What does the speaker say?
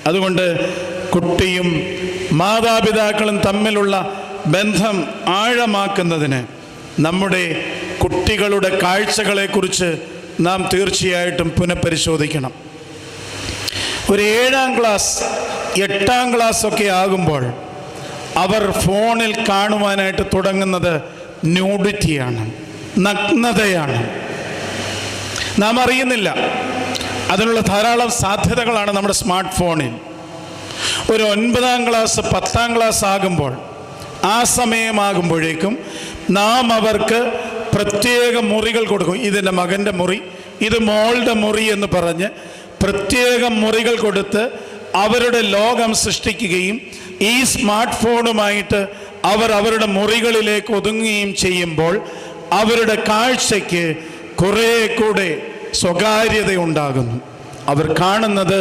അതുകൊണ്ട് കുട്ടിയും മാതാപിതാക്കളും തമ്മിലുള്ള ബന്ധം ആഴമാക്കുന്നതിന് നമ്മുടെ കുട്ടികളുടെ കാഴ്ചകളെക്കുറിച്ച് നാം തീർച്ചയായിട്ടും പുനഃപരിശോധിക്കണം. ഒരു 7-ാം ക്ലാസ് 8-ാം ക്ലാസ്സൊക്കെ ആകുമ്പോൾ അവർ ഫോണിൽ കാണുവാനായിട്ട് തുടങ്ങുന്നത് ന്യൂഡിറ്റിയാണ്, നഗ്നതയാണ്. നാം അറിയുന്നില്ല. അതിനുള്ള ധാരാളം സാധ്യതകളാണ് നമ്മുടെ സ്മാർട്ട് ഫോണിൽ. ഒരു 9-ാം ക്ലാസ് 10-ാം ക്ലാസ് ആകുമ്പോൾ, ആ സമയമാകുമ്പോഴേക്കും നാം അവർക്ക് പ്രത്യേക മുറികൾ കൊടുക്കും. ഇതെൻ്റെ മകൻ്റെ മുറി, ഇത് മോളുടെ മുറി എന്ന് പറഞ്ഞ് പ്രത്യേക മുറികൾ കൊടുത്ത് അവരുടെ ലോകം സൃഷ്ടിക്കുകയും ഈ സ്മാർട്ട് ഫോണുമായിട്ട് അവർ അവരുടെ മുറികളിലേക്ക് ഒതുങ്ങുകയും ചെയ്യുമ്പോൾ അവരുടെ കാഴ്ചയ്ക്ക് കുറേ കൂടെ സ്വകാര്യത ഉണ്ടാകുന്നു. അവർ കാണുന്നത്